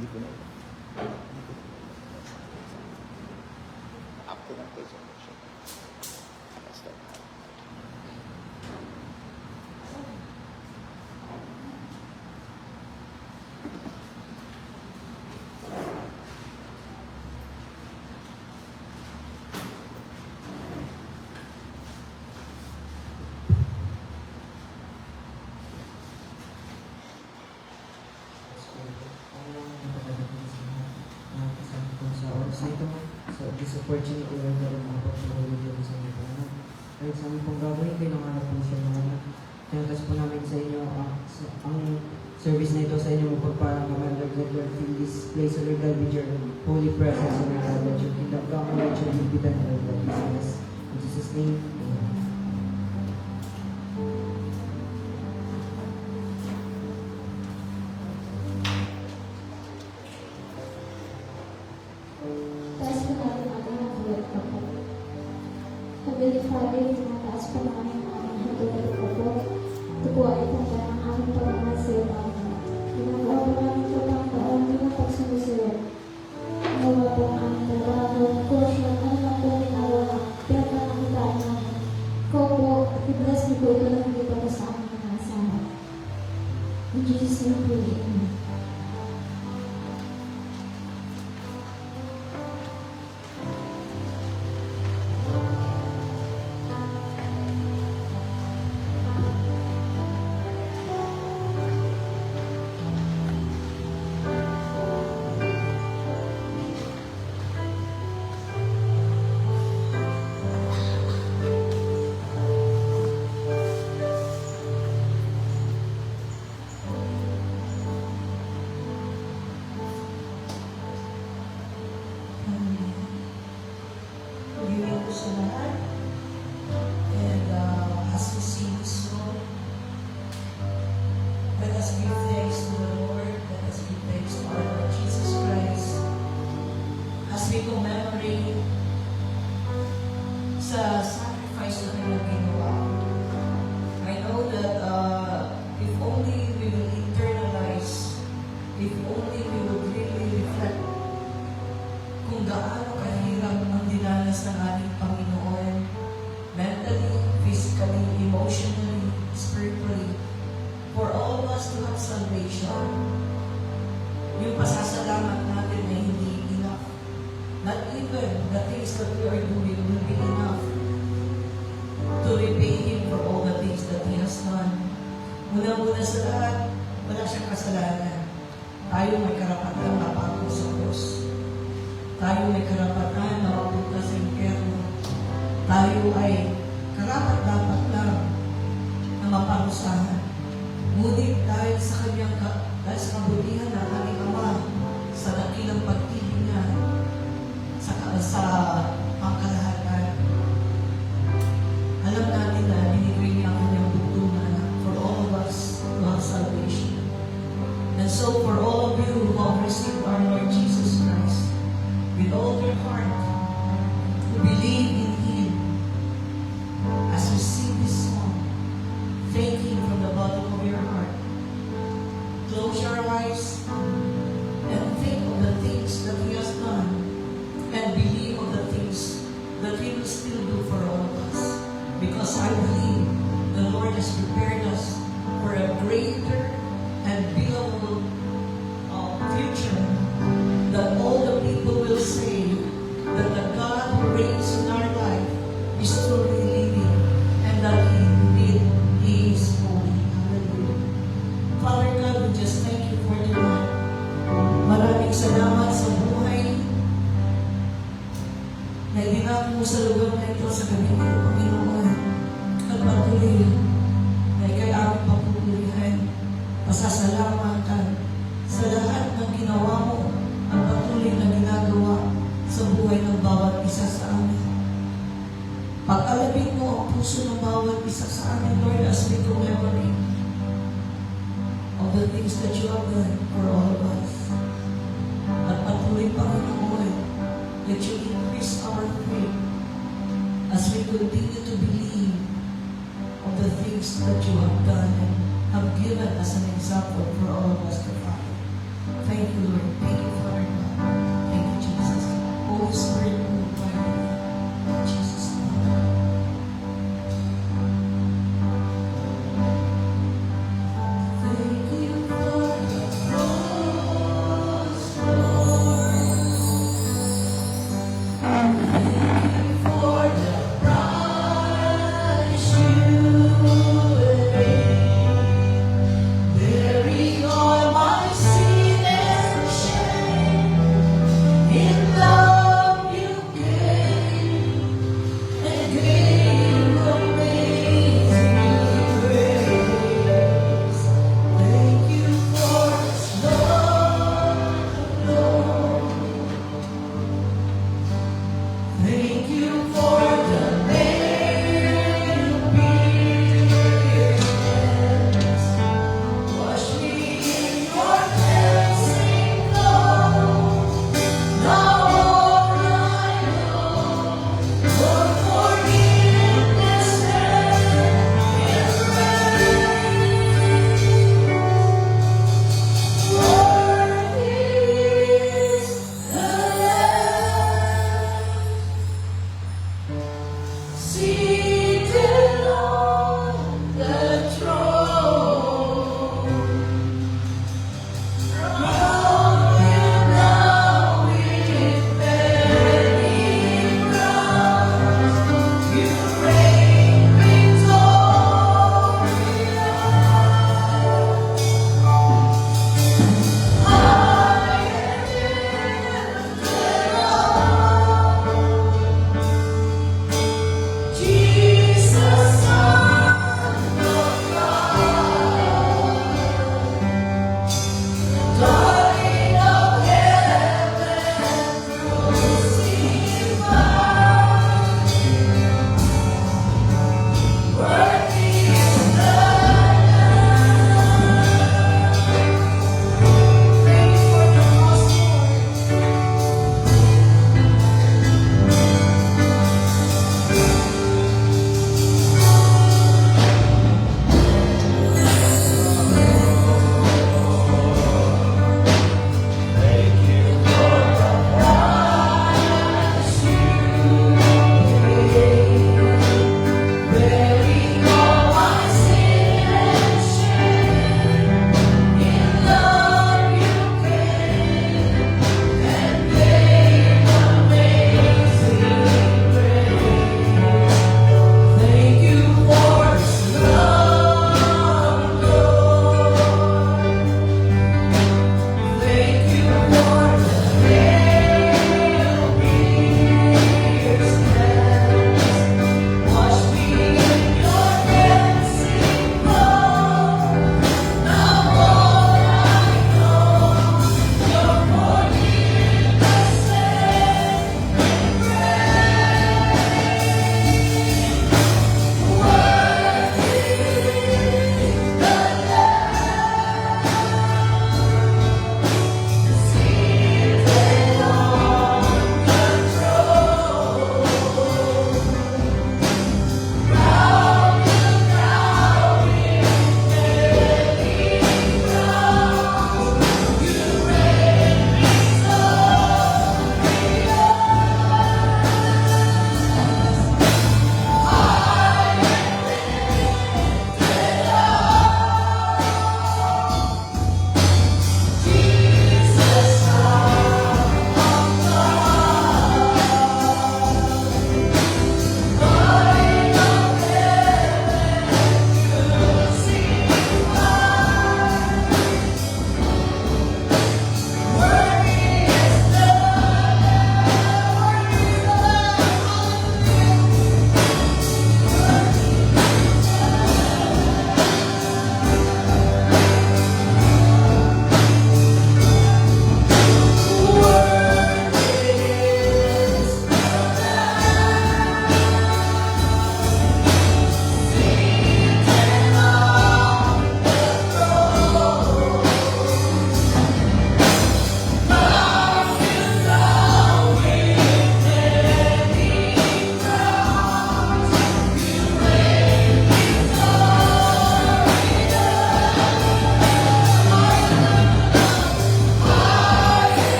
Hindi ko na. After ng presentation. Basta. So, this opportunity na meron mga pagpapalagay sa inyo po. Kahit sa aming pong gagawin, pinangarap po sa inyo. Tinatas po namin sa inyo ang service na ito sa inyo magpagparang Commander Edward, fill this place of your God with your holy presence and your God, let your kingdom come and let your will be done in our lives. In Jesus' name, amen. Heavenly Father, tinataas po namin ang aming hatulan ko po. Ito po ay tanda ng aming pagmamahal sa iyo, Panginoon. Ginagawa po namin ito, Panginoon, bilang pagsunusunod. Nawa po ang aming trabaho, portion, ano lang po ginawa, pinagkakakitaan namin. Ikaw po, i-bless niyo po ito na hindi pa po sa aming mga asama. In Jesus' name po, amen. Sa sacrifice na kanyang ginawa. I know that if only we will internalize, if only we will really reflect kung gaano kahirap ang dinanas ng ating Panginoon, mentally, physically, emotionally, spiritually, for all of us to have salvation, yung pasasalamat natin ay hindi enough. Not even the things that we are doing will be enough to repay Him for all the things that He has done. Muna-muna sa lahat, wala siyang kasalanan. Tayo may karapatan na mapako sa Diyos. Tayo may karapatan na mapunta sa impyerno. Tayo ay karapat-dapat lang na maparusahan. Ngunit dahil sa kanyang dahil sa kabutihan ng aming Ama, sa dakilang pag-ibig niya, sa pangkalahatan, alam natin na binigay niya ang kanyang bugtong na anak for all of us who have salvation. And so for all of you who have received our Lord Jesus Christ, with all your heart, who believe in Him, as you sing this song, thank Him from the bottom of your heart. Close your eyes and think of the things that He has done, and believe of the things that He will still do for all of us. Because I believe the Lord has prepared us for a greater and beautiful future, that all the people will say that the God who reigns in our life is truly living, and that He is holy. Hallelujah. Father God, we just thank you for tonight. Maraming salamat sa buhay na ibinag mo sa lugar na ito sa gabi ng Panginoon. At patuloy na ikay aming papupulihan, pasasalamatan sa lahat ng ginawa mo at patuloy na ginagawa sa buhay ng bawat isa sa amin. Pag-alabin mo ang puso ng bawat isa sa amin, Lord, as we commemorate of the things that you have done for all of us. At patuloy, Panginoon, that you increase our faith as we continue to believe of the things that you have done and have given as an example for all of us to follow. Thank you, Lord. Thank you, Father God. Thank you, Jesus. Holy Spirit, move by me. In Jesus' name. Thank you for the cross, Lord. Thank you for the price you paid, bearing all my sin and shame. In love you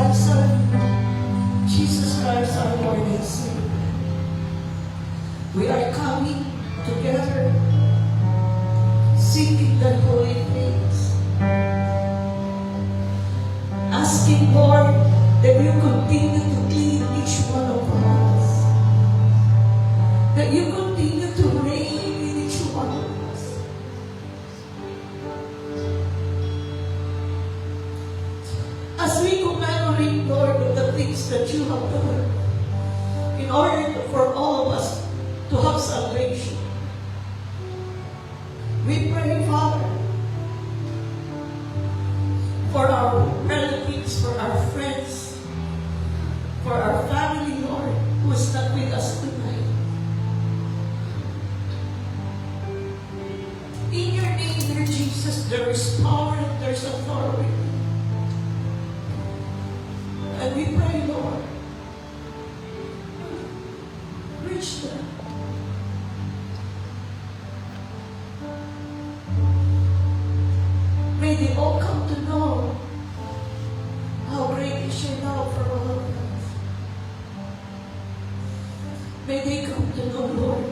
Thy Son, Jesus Christ, our Lord and Savior. We are coming together, seeking the holy things, asking, Lord, that you continue to clean each one of us, that you continue to reign in each one of us. As we commemorate, Lord, of the things that you have done, in order for all of us to have salvation, we pray, Father, for our relatives, for our friends, for our family, Lord, who is not with us tonight. In your name, dear Jesus, there is power and there is authority. And we pray, Lord, reach them. May they all come to know how great is your love for all of us. May they come to know, Lord,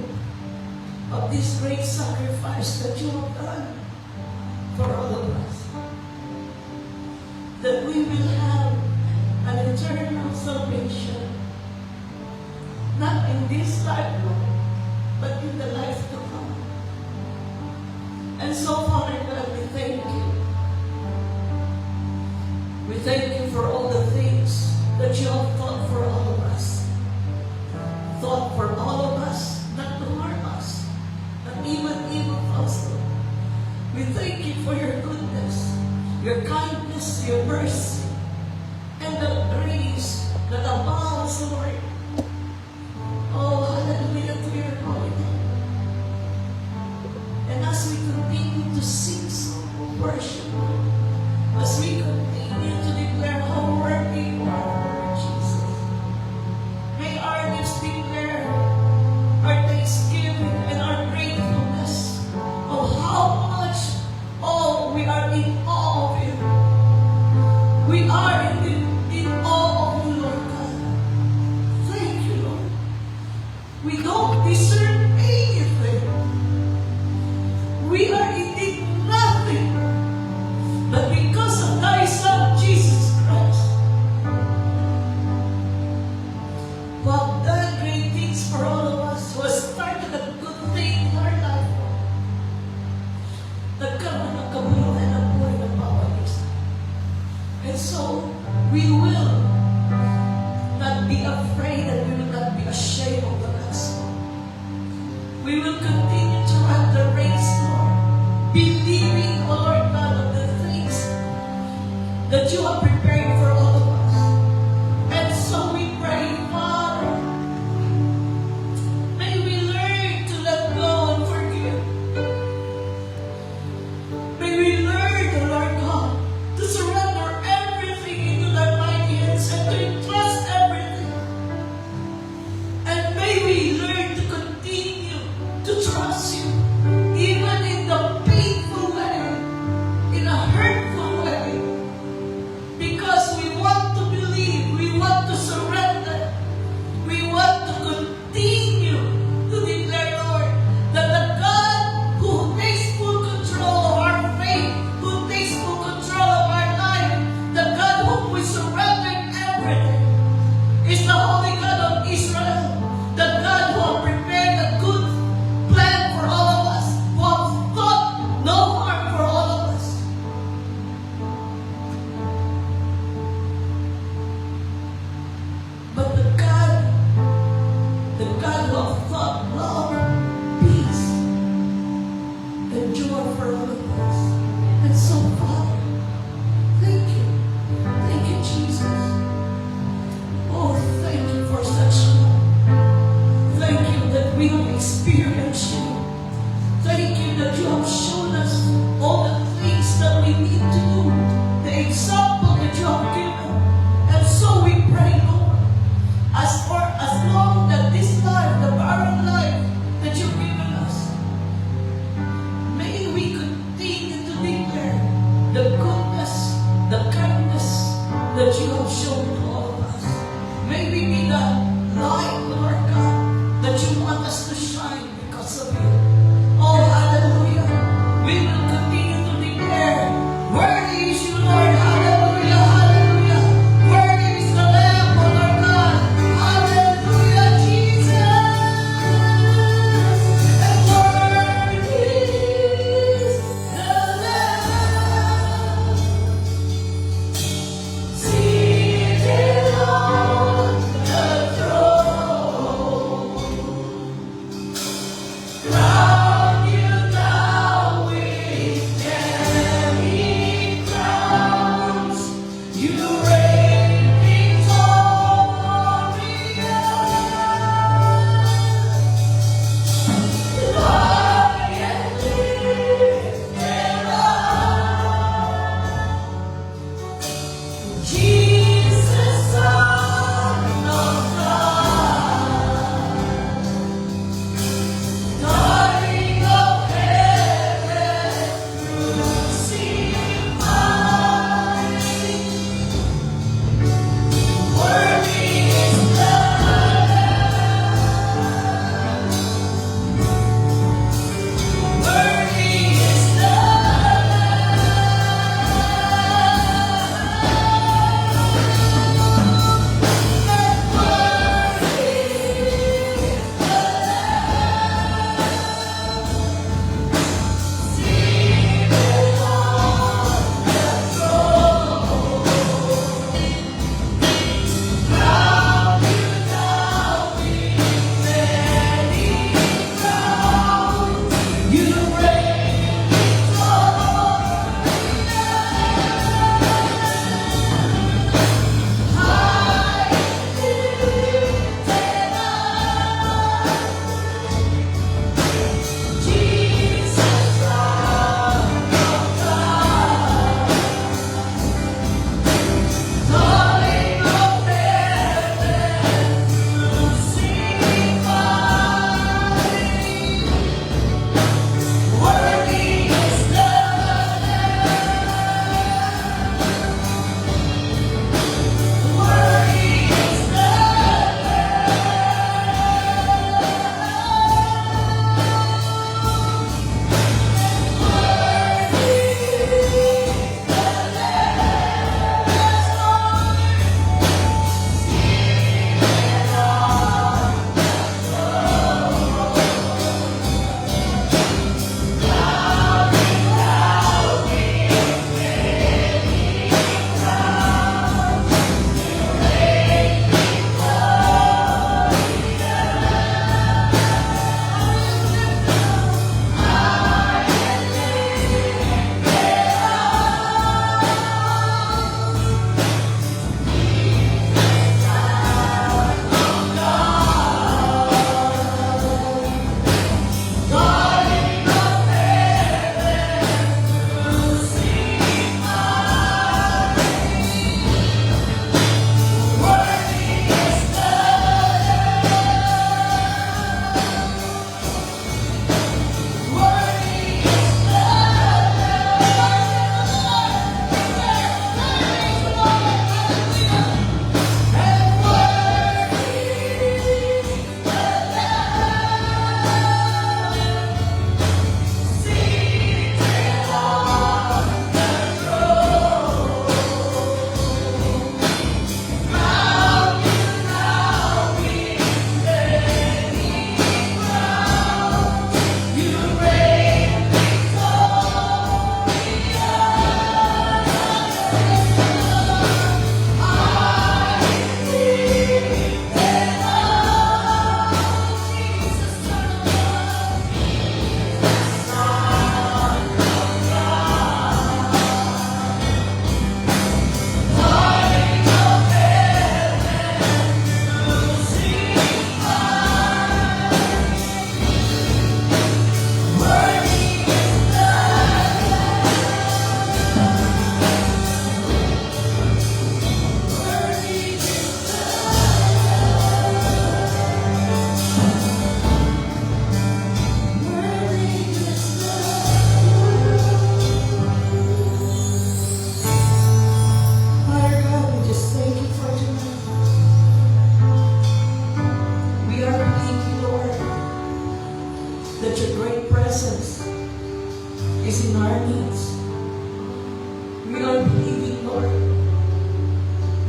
of this great sacrifice that you have done for all of us. That we will have an eternal salvation, not in this life, Lord, but in the life to come. And so, Father God, we thank you. We thank you for all the things that you have thought for all of us. Thought for all of us, not to harm us, not even evil thoughts, Lord. We thank you for your goodness, your kindness, your mercy, and the grace that abounds, Lord. Oh, hallelujah to your holy name. And as we continue to sing song, worship, as we continue to declare how worthy you are, Lord Jesus, may our lips declare our thanksgiving and our gratefulness of how much, oh, we are in awe of you. We are in awe of you, Lord God. Thank you, Lord. We don't deserve anything. We are indeed nothing. But because of thy Son, Jesus Christ, who have done great things for all of us, who has started a good thing in our life, nagkaroon ng kabuluhan ng buhay ng bawat isa. And so, we will not be afraid and we will not be ashamed of the gospel. We will continue to run the race, Lord, believing, O Lord God, of the things that you have prepared for all of us. And so we pray, Father, may we learn to let go and forgive. May we learn, O Lord God, to surrender everything into thy mighty hands and to entrust everything. And may we learn to continue to trust you, even in the painful have shown to all of us. May we be the light, Lord God, that you want us to shine because of you. Oh, hallelujah. We will continue to declare, worthy is you, Lord. Hallelujah, hallelujah. Worthy is the Lamb, oh Lord God. Hallelujah, Jesus. And worthy is the Lamb. Seated on the throne.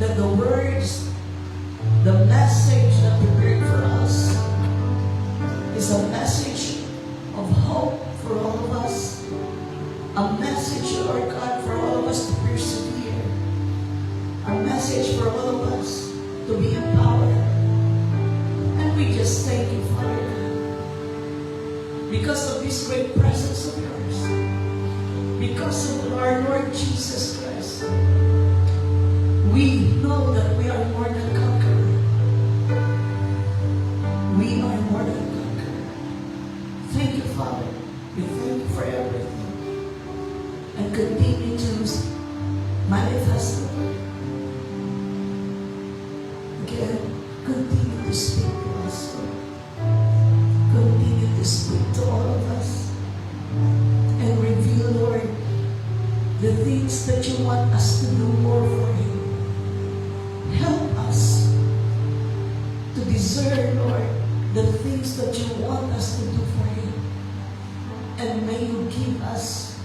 that the words, the message that prepared for us is a message of hope for all of us. A message, Lord God, for all of us to persevere. A message for all of us to be empowered. And we just thank you, Father God, because of this great presence of yours. Because of our Lord Jesus Christ, we know that we are more than conquerors. We are more than conquerors. Thank you, Father. We thank you for everything. And continue to manifest, Lord. Again, continue to speak to us, Lord. Continue to speak to all of us. And reveal, Lord, the things that you want us to do more for you. Help us to discern, Lord, the things that you want us to do for you. And may you give us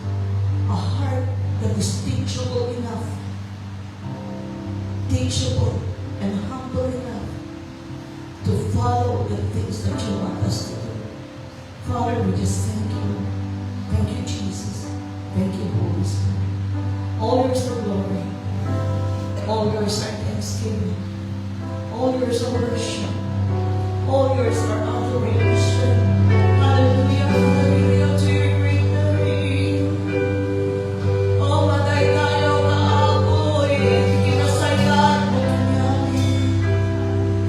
a heart that is teachable enough, teachable and humble enough to follow the things that you want us to do. Father, we just thank you. Thank you, Jesus. Thank you, Holy Spirit. All yours are glory. All yours are thanksgiving. All yours are worship. All yours are adoration. Hallelujah, hallelujah to your great name. Oh, matay tayo kaapoy, kinasayat mo kanyari.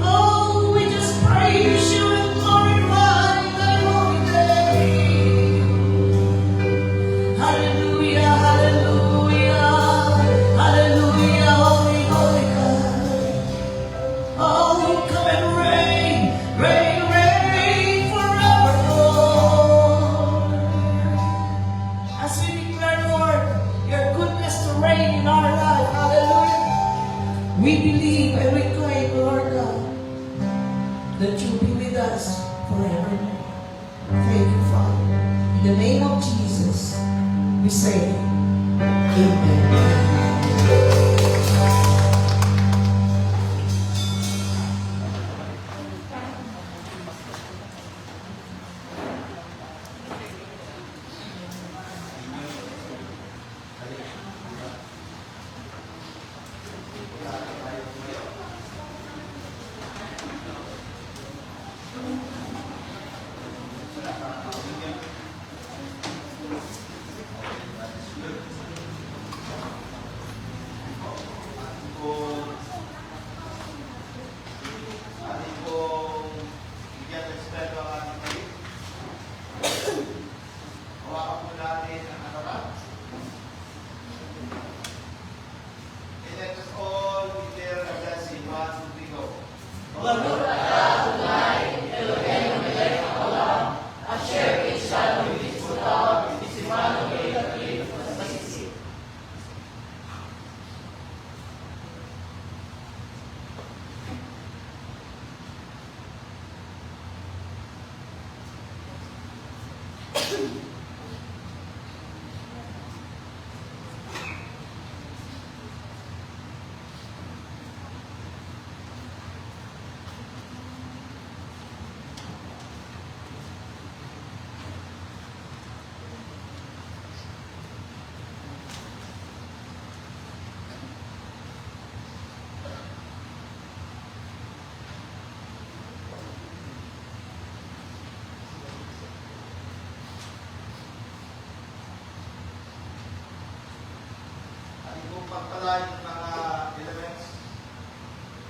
Oh, we just praise you and glorify thy holy name. Hallelujah, hallelujah, hallelujah, holy, holy God. Oh, come and reign, reign, reign forever, Lord. As we declare, Lord, your goodness to reign in our life, hallelujah. We believe and we claim, Lord God, that you'll be with us forever. Thank you, Father. In the name of Jesus, we say, Amen. pagpalain ng mga elements.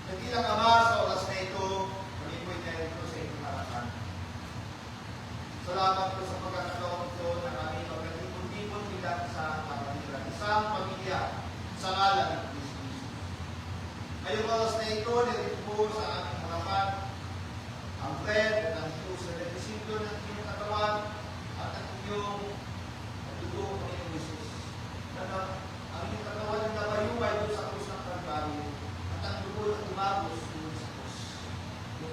Nagilang Ama, sa oras na ito, manimoy tayo ito sa inyong harapan. Salamat po sa pagkakataon ito na kami magkatipon-tipon bilang sa kapatiran, isang pamilya sa ngalan ng Kristo. Ngayong oras na ito, nirito po sa aming harapan ang bread at ang juice sa represento ng inyong katawan at ang inyong dugo ng inyong Jesus. Ang inyong katawan na nabayubay doon sa krus ng Kalbaryo at ang dugo na tumagos doon sa krus.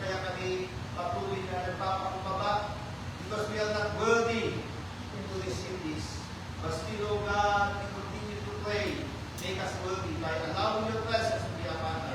Kaya kami patuloy na nagpapakumbaba because we are not worthy to receive this. But still, O God, we continue to pray. Make us worthy by allowing your presence to be upon us.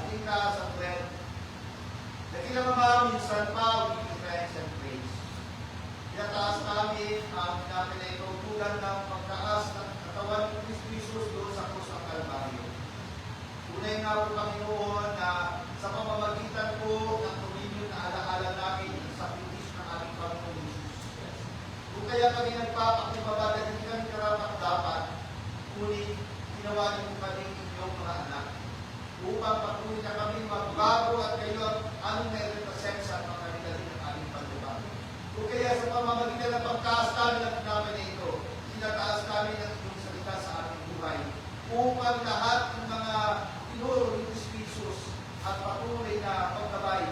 nakikita sa trend. Nakikita Ama, minsan pa, we give thanks and praise. Tinataas namin ang pinapinaitutulan ng pagtaas ng katawan ni Kristo Jesus doon sa krus ng Kalbaryo. Tunay nga po, Panginoon, na sa pamamagitan po ng communion na alaala namin ang sakripisyo ng ating Panginoon Jesus. Kung kaya kami nagpapakibaba na hindi kami karapat-dapat, ngunit ginawa niyo po kami inyong mga anak upang patuloy na kami magbago at kayo anong na-represent sa mga kanilang ng aming pagbabago. Kung kaya sa pamamagitan ng pagtaas namin ng pagkaman na ito, tinataas namin ang inyong salita sa aming buhay upang lahat ng mga tinuro ni Kristo Jesus at patuloy na pagkabay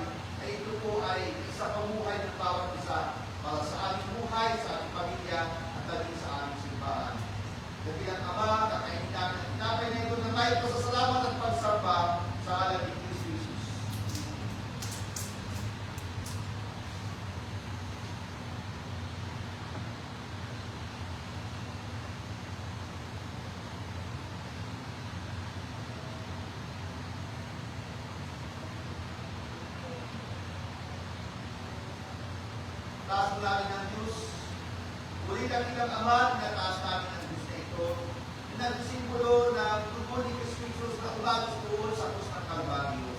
ay ito po ay isa pamuhay ng bawat isa para sa aming buhay, sa aming pamilya at maging sa aming simbahan. Dakilang Ama, kakainin namin ang tinapay na ito na tayo pasasalamat at pagsamba sa alam ni Kristo Jesus. Taas mo namin ang Diyos. Muli dakilang Ama, tinataas namin ang Diyos na ito. Nagsimbolo ng dugo ni Kristo Jesus na umagos doon sa krus ng Kalbaryo.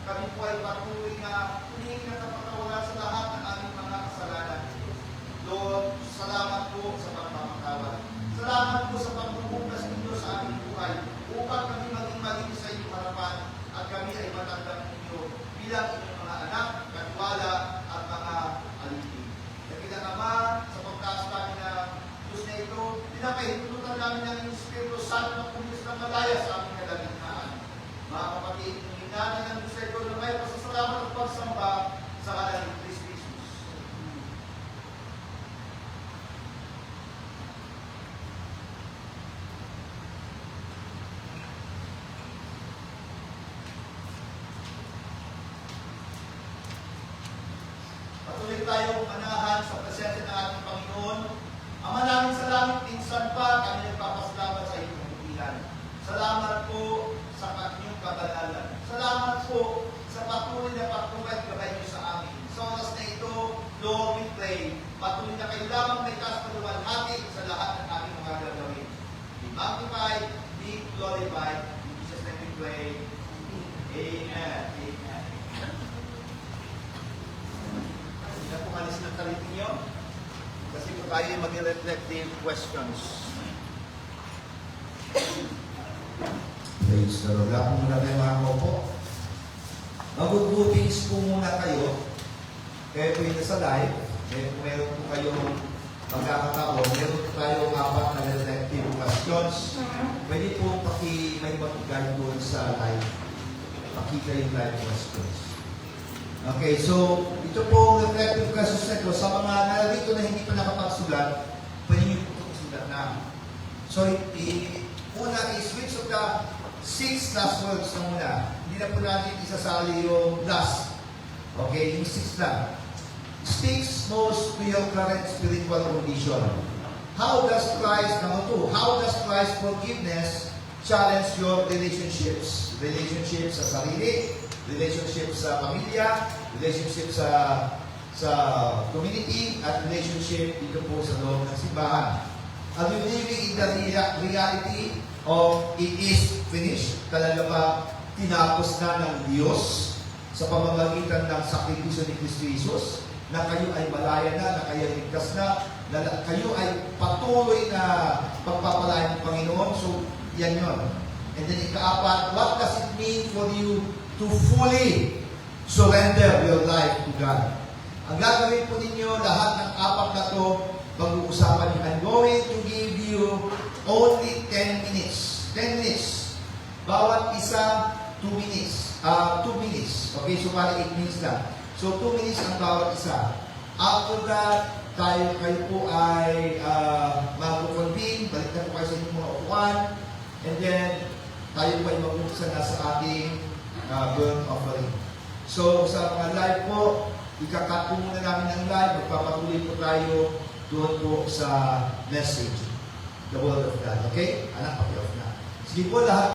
Kami po ay patuloy na humingi ng kapatawaran sa lahat ng aming mga kasalanan. Lord, salamat po sa pagmamakawan. Salamat po sa pagbubukas ninyo sa aming buhay upang kami maging malinis sa inyong harapan at kami ay matanggap ninyo bilang inyong mga anak, katiwala at mga alipin. Dakilang Ama, sa pagtaas namin ng Diyos na ito, pinapahintulutan namin ng inyong Espiritu Santo na pulis ng malaya sa aming kalagitnaan. Mga kapatid, hinanan ng Diyos na ito na may pasasalamat at pagsamba sa ngalan ni Kristo Jesus. Patuloy tayong manahan sa presensya ng ating Panginoon. Ama namin sa langit, minsan pa kami nagpapasalamat sa inyong kapilan. Salamat po sa inyong kabanalan. Salamat po sa patuloy na pagtungkad gabay niyo sa amin. Sa oras na ito, Lord, we pray, patuloy na kayo lamang may kasaluwalhati sa lahat ng aming mga gagawin. Be magnified, be glorified. In Jesus' name we pray. Amen. Amen. Hindi na pumalis ng talitin niyo. Kasi po tayo mag-reflective questions. Praise the Lord. Lahat muna tayo mga kaupo. Mag-groupings po muna kayo. Kaya po yun sa live. Kaya po meron po kayong magkakataon. Meron po tayong 4 na reflective questions. Pwede po may mag-guide doon sa live. Pakita yung live questions. Okay, so ito po reflective questions na ito. Sa mga narito na hindi pa nakapagsulat, pwede nyo po sulat na. So, una is which of the 6 last words na muna. Hindi na po natin isasali yung last. Okay, yung 6 lang. Speaks most to your current spiritual condition. How does Christ, number 2, how does Christ's forgiveness challenge your relationships? Relationships sa sarili, relationship sa pamilya, relationship sa community, at relationship dito po sa loob ng simbahan. Are you living in the reality of it is finished? Talaga ba tinapos na ng Diyos sa pamamagitan ng sakripisyo ni Kristo Jesus? Na kayo ay malaya na kayo ay ligtas na kayo ay patuloy na pagpapalain ng Panginoon. So, yan yun. And then ika-4, what does it mean for you to fully surrender your life to God? Ang gagawin po ninyo, lahat ng 4 na to, mag-uusapan niyo. I'm going to give you only 10 minutes. 10 minutes. Bawat isa, 2 minutes. 2 minutes. Okay, so para 8 minutes lang. So 2 minutes ang bawat isa. After that, kayo po ay mag-convene, balik na po kayo sa inyong mga upuan, and then tayo po ay mag-umpisa na sa ating burnt offering. So sa mga live po, ikakat po muna namin ang live, magpapatuloy po tayo doon po sa message, the word of God. Okay? Anak, paki-off na. Sige po lahat.